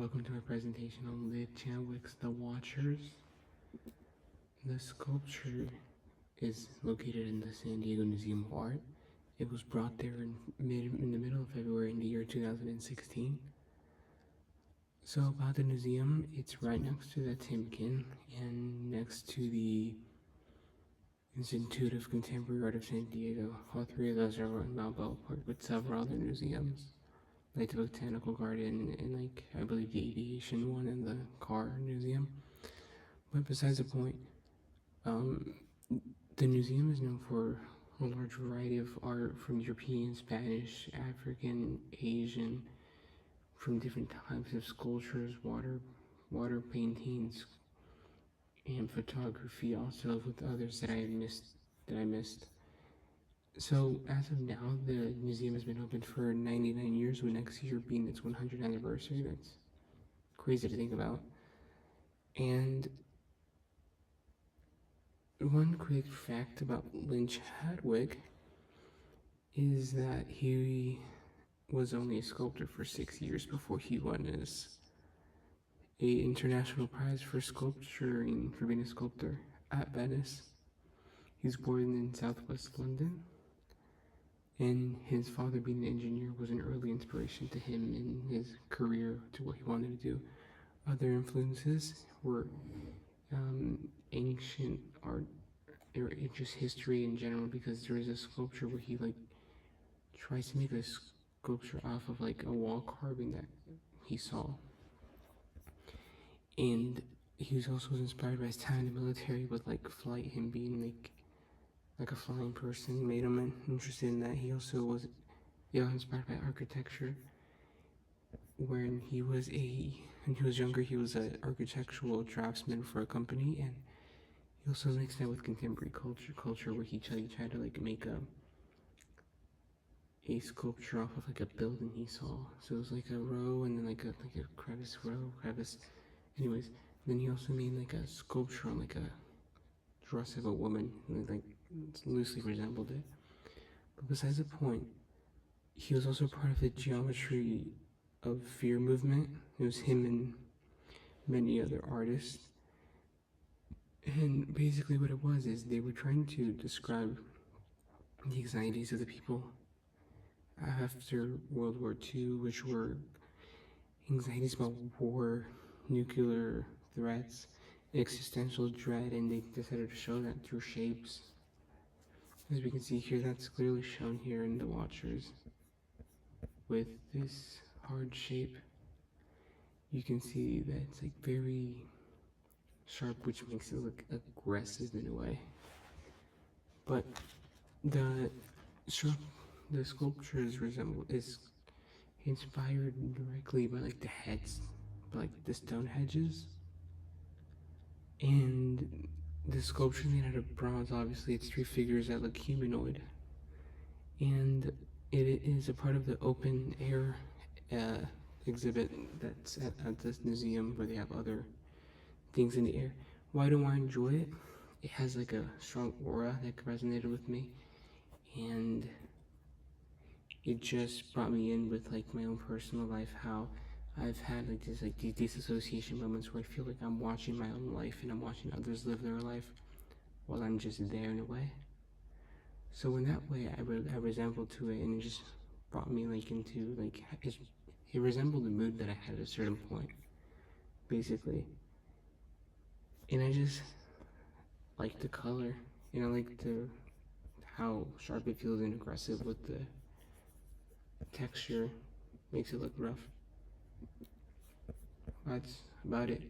Welcome to my presentation on Lid Chanwick's The Watchers. The sculpture is located in the San Diego Museum of Art. It was brought there in the middle of February in the year 2016. So about the museum, it's right next to the Timken and next to the Institute of Contemporary Art of San Diego. All three of those are in Mount Belport with several other museums, like the Botanical Garden and I believe the Aviation one and the Car Museum. But besides the point, the museum is known for a large variety of art from European, Spanish, African, Asian, from different types of sculptures, water paintings, and photography, also with others that I missed. So as of now, the museum has been open for 99 years, with next year being its 100th anniversary. That's crazy to think about. And one quick fact about Lynch Hadwick is that he was only a sculptor for 6 years before he won a international prize for sculpturing for being a sculptor at Venice. He was born in southwest London, and his father, being an engineer, was an early inspiration to him in his career to what he wanted to do. Other influences were ancient art, or just history in general, because there is a sculpture where he tries to make a sculpture off of a wall carving that he saw. And he was also inspired by his time in the military with flight, him being like a flying person made him interested in that. He also was inspired by architecture. When he was younger, he was an architectural draftsman for a company, and he also mixed that with contemporary culture where he tried to make a sculpture off of a building he saw. So it was a row and then a crevice. Anyways, then he also made a sculpture on a dress of a woman, and loosely resembled it. But besides the point, he was also part of the Geometry of Fear movement. It was him and many other artists. And basically what it was is they were trying to describe the anxieties of the people after World War II, which were anxieties about war, nuclear threats, existential dread, and they decided to show that through shapes. As we can see here, that's clearly shown here in The Watchers. With this hard shape, you can see that it's very sharp, which makes it look aggressive in a way. But the sculpture is inspired directly by the heads, the stone hedges. And the sculpture is made out of bronze. Obviously, it's three figures that look humanoid, and it is a part of the open air exhibit that's at this museum, where they have other things in the air. Why do I enjoy it? It has a strong aura that resonated with me, and it just brought me in with my own personal life, how I've had these disassociation moments where I feel I'm watching my own life and I'm watching others live their life while I'm just there in a way. So in that way, I resembled to it, and it just brought me into it resembled the mood that I had at a certain point, basically. And I just like the color, and I like how sharp it feels and aggressive with the texture, makes it look rough. That's about it.